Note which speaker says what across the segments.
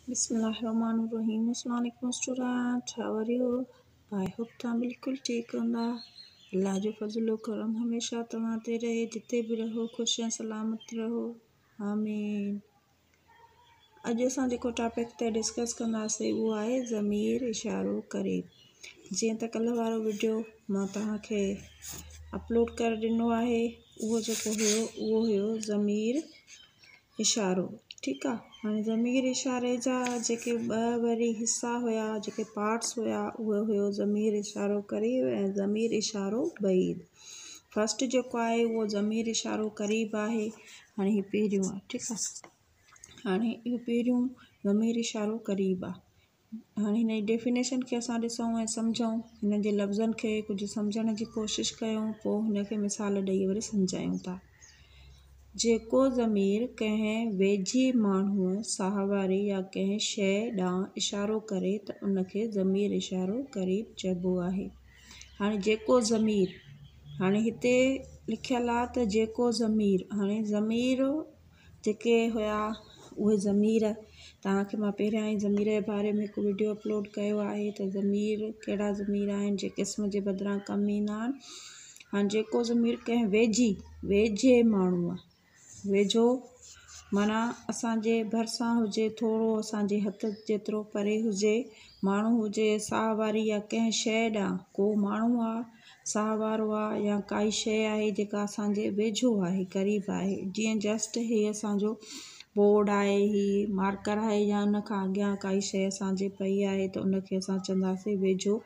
Speaker 1: बिस्मिल्लाहिर्रहमानिर्रहीम। अस्सलाम वालेकुम student, how are you? I hope तव्हां बिल्कुलु ठीकु हूंदा। अल्लाह जो फज़लो करम हमेशा तव्हां ते रहे, जिते बि रहो ख़ुशि ऐं सलामत रहो, आमीन। अॼु असां जेको टॉपिक ते डिस्कस कंदासीं उहो आहे ज़मीर इशारो करे। जीअं त कल्ह वारो वीडियो मां तव्हांखे अपलोड करे ॾिनो आहे, उहो जेको हुयो ज़मीर इशारो। ठीकु आहे। हाणे ज़मीर इशारे जा जेके ॿ वरी हिसा हुया, जेके पार्ट्स हुया, उहे हुयो ज़मीर इशारो करीब ऐं ज़मीर इशारो बईद। फस्ट जेको आहे उहो ज़मीर इशारो करीब आहे। हाणे हीअ पहिरियों आहे। ठीकु आहे। हाणे इहो पहिरियों ज़मीर इशारो करीब आहे। हाणे हिन जी डेफिनेशन खे असां ॾिसूं ऐं सम्झूं, हिन जे लफ़्ज़नि खे कुझु सम्झण जी कोशिशि कयूं, पोइ हिनखे मिसाल ॾेई वरी सम्झायूं था। जेको ज़मीर कंहिं वेझी माण्हूअ साहवारी या कंहिं शइ ॾांहुं इशारो करे त उनखे ज़मीर इशारो करीब चइबो आहे। हाणे जेको ज़मीर, हाणे हिते लिखियलु आहे त जेको ज़मीर, हाणे ज़मीर जेके हुया उहे ज़मीर तव्हांखे मां पहिरियां ई ज़मीर जे बारे में हिकु वीडियो अपलोड कयो आहे त ज़मीर कहिड़ा ज़मीर आहिनि जे क़िस्म जे बदिरां कमु ईंदा आहिनि। हाणे जेको ज़मीर कंहिं वेझे माण्हूअ, वेझो माना असांजे भरिसां हुजे, थोरो असांजे हथ जेतिरो परे हुजे, माण्हू हुजे साहवारी या कंहिं शइ ॾांहुं, को माण्हू आहे साहवारो आहे या काई शइ आहे जेका असांजे वेझो आहे, क़रीब आहे। जीअं जस्ट हे असांजो बोर्ड आहे, ही मार्कर आहे, या उनखां अॻियां काई शइ असांजे पई आहे त उनखे असां चवंदासीं वेझो।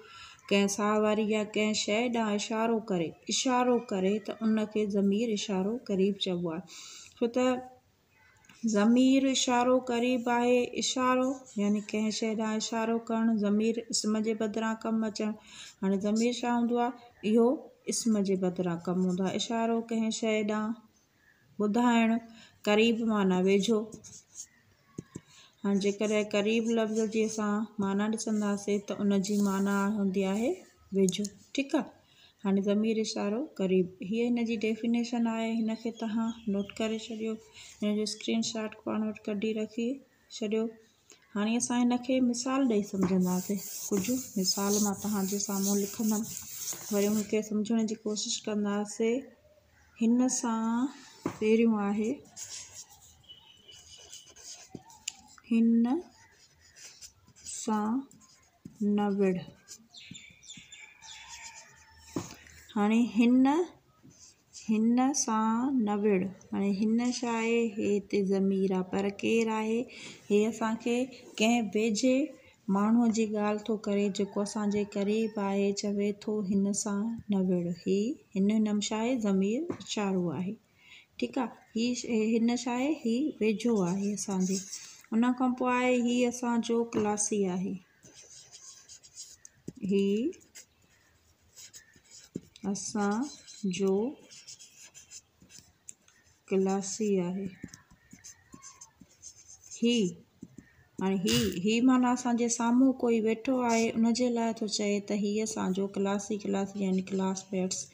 Speaker 1: कंहिं साहवारी या कंहिं शइ ॾांहुं इशारो करे त उनखे ज़मीर इशारो करीब चइबो आहे। छो त ज़मीर इशारो करीब आहे। इशारो यानी कंहिं शइ ॾांहुं इशारो करणु, ज़मीर इस्म जे बदिरां कमु अचणु। हाणे ज़मीर छा हूंदो आहे? इहो इस्म जे बदिरां कमु हूंदो आहे। इशारो कंहिं शइ ॾांहुं ॿुधाइणु, करीब माना वेझो। हाणे जेकॾहिं करीब लफ़्ज़ जी असां माना ॾिसंदासीं त उनजी माना हूंदी आहे वेझो। ठीकु आहे। हाणे ज़मीर इशारो करीब, हीअ हिन जी डेफिनेशन आहे, हिनखे तव्हां नोट करे छॾियो, हिन जो स्क्रीनशॉट पाण वटि कढी रखी छॾियो। हाणे असां हिनखे मिसाल ॾेई सम्झंदासीं। कुझु मिसाल मां तव्हांजे साम्हूं लिखंदमि, वरी हुनखे सम्झण जी कोशिशि कंदासीं। हिन सां पहिरियों आहे, हिन सां न विढ़। हाणे हिन सां न विढ़। हाणे हिन छा आहे? हे हिते ज़मीर आहे, पर केरु आहे? हे असांखे कंहिं वेझे माण्हूअ जी ॻाल्हि थो करे, जेको असांजे क़रीब आहे, चवे थो हिन सां न विढ़। हिन में छा आहे? ज़मीर इशारो आहे। ठीकु आहे। हिन छा आहे? ही वेझो आहे असांजे। उन खां पोइ आहे ही असांजो क्लासी आहे, ही असांजो क्लासी आहे। हाणे ही माना असांजे साम्हूं कोई वेठो आहे, उनजे लाइ थो चए त ही असांजो क्लासी यानी क्लासमेट्स,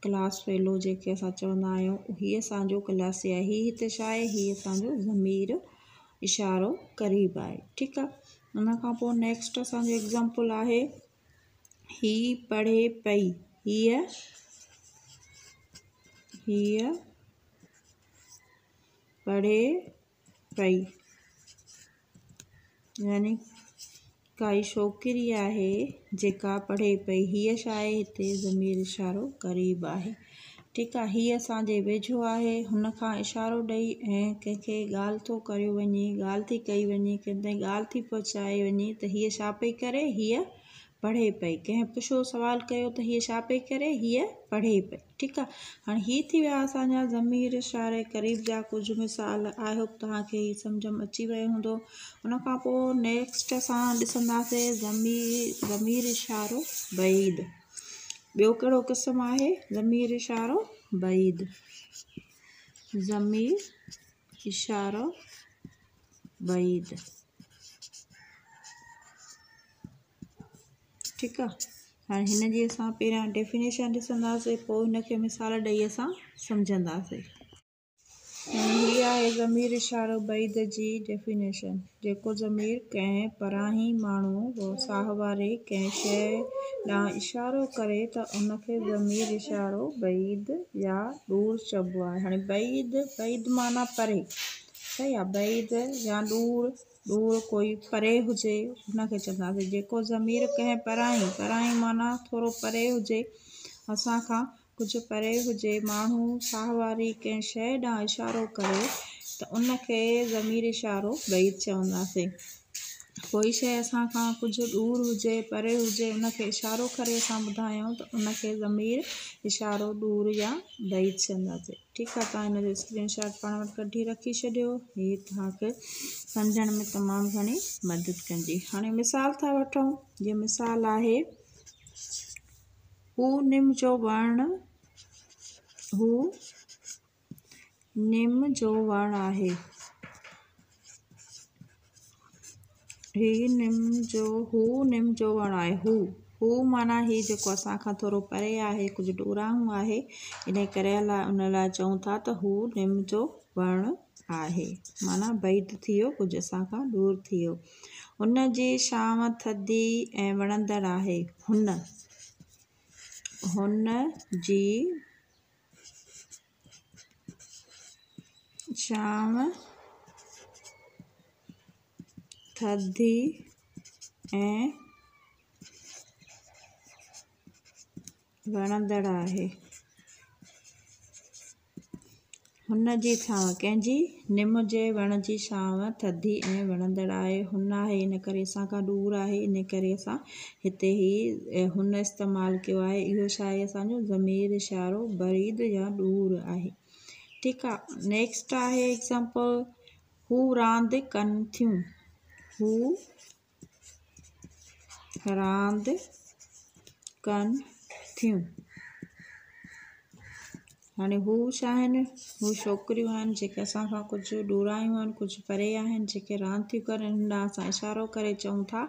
Speaker 1: क्लास फेलो जेके असां चवंदा आहियूं, ही असांजो क्लासी आहे। ही हिते छा आहे? ही असांजो ज़मीर इशारो करीब आहे। ठीकु आहे। उन खां पोइ नेक्स्ट असांजो एग्ज़ाम्पल आहे, ही पढ़े पई। हीअ पढ़े पई, यानी काई छोकिरी आहे जेका पढ़े पई। हीअ छा आहे? हिते ज़मीर इशारो करीब आहे। ठीकु आहे। हीअ असांजे वेझो आहे, हुन खां इशारो ॾेई ऐं कंहिंखे ॻाल्हि थो कयो वञे, ॻाल्हि थी कई वञे, कंहिं ताईं ॻाल्हि थी पहुचाए वञे त हीअ छा पई करे? हीअ पढ़े पई। कंहिं पुछो, सवाल कयो त हीअ छा पई करे? हीअ पढ़े पई। ठीकु आहे। हाणे ही थी विया असांजा ज़मीर इशारे करीब जा कुझु मिसाल। आई होप तव्हांखे ही सम्झ में अची वियो हूंदो। उन खां पोइ नेक्स्ट असां ॾिसंदासीं ज़मीर इशारो बईद। ॿियो कहिड़ो क़िस्म आहे? ज़मीर इशारो बईद। ज़मीर इशारो बईद। ठीकु आहे। हाणे हिन जी असां पहिरियां डेफिनेशन ॾिसंदासीं, पोइ हिनखे मिसाल ॾेई असां सम्झंदासीं। हीअ आहे ज़मीर इशारो बैद जी डेफिनेशन। जेको ज़मीर कंहिं पराहीं माण्हू साह वारे कंहिं शइ ॾांहुं इशारो करे त उनखे ज़मीर इशारो बैद या दूर चइबो आहे। हाणे बैद माना परे, सही आहे। बैद या दूर कोई परे हुजे उनखे चवंदासीं। जेको ज़मीर कंहिं पराहीं माना थोरो परे हुजे, असां खां कुझु परे हुजे, माण्हू साह वारी कंहिं शइ ॾांहुं इशारो करे त उनखे ज़मीर इशारो बैद चवंदासीं। कोई शइ असां खां कुझु दूर हुजे, परे हुजे, उनखे इशारो करे असां ॿुधायूं त उनखे ज़मीर इशारो दूर या बैद चवंदासीं। ठीकु आहे, तव्हां हिनजो स्क्रीनशॉट पाण वटि कढी रखी छॾियो। हीअ तव्हांखे सम्झण में तमामु घणी मदद कंदी। हाणे मिसाल था वठूं। जीअं मिसाल आहे, हू निम जो वणु आहे। हू निम जो वणु आहे। हू माना ही जेको असां खां थोरो परे आहे, कुझु दूरां आहे, इन करे उन लाइ चऊं था त हू निम जो वणु आहे, माना बैद थी वियो, कुझु असां खां दूर थी वियो। हुन जी छांव थधी ऐं वणंदड़ आहे। हुन जी छांव थधी ऐं वणंदड़ आहे। हुन जी छांव, कंहिंजी? निम जे वण जी छांव थधी ऐं वणंदड़ आहे। हुन आहे इन करे असां खां दूर आहे, इन करे असां हिते ही हुन इस्तेमालु कयो आहे। इहो छा आहे? असांजो ज़मीर इशारो बैद या दूर आहे। ठीकु आहे। नेक्स्ट आहे एग्ज़ाम्पल, हू रांदि कनि थियूं। हू रांदि कनि थियूं। हाणे हू छा आहिनि? हू छोकिरियूं आहिनि जेके असां खां कुझु दूरायूं आहिनि, कुझु परे आहिनि, जेके रांदि थियूं कनि। हिन ॾांहुं असां इशारो करे चऊं था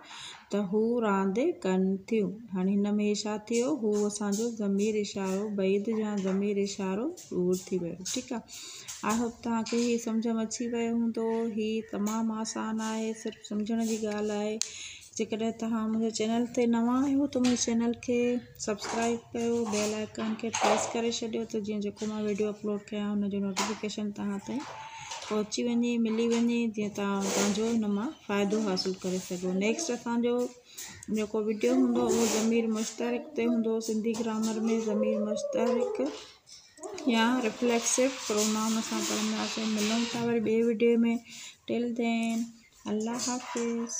Speaker 1: त हू रांदि कनि थियूं। हाणे हिन में छा थी वियो? हू असांजो ज़मीर इशारो बैद या ज़मीर इशारो दूर थी वियो। ठीकु आहे। आई होप तव्हांखे हीअ सम्झ में अची वियो हूंदो। हीअ तमामु आसान आहे, सिर्फ़ु सम्झण जी ॻाल्हि आहे। जेकॾहिं तव्हां मुंहिंजे चैनल ते नवां आहियो त मुंहिंजे चैनल खे सब्सक्राइब कयो, बेल आइकन खे प्रेस करे छॾियो त जीअं जेको मां वीडियो अपलोड कयां हुनजो नोटिफिकेशन तव्हां ताईं पहुची वञे, मिली वञे, जीअं तव्हां पंहिंजो हुन मां फ़ाइदो हासिलु करे सघो। नेक्स्ट असांजो जेको वीडियो हूंदो उहो ज़मीर मुश्तरक ते हूंदो। सिंधी ग्रामर में ज़मीर मुश्तरक या रिफ्लेक्सिव प्रोनाउन असां पढ़ंदासीं। मिलूं था वरी ॿिए वीडियो में। टिल देन, अल्लाह हाफ़िज़।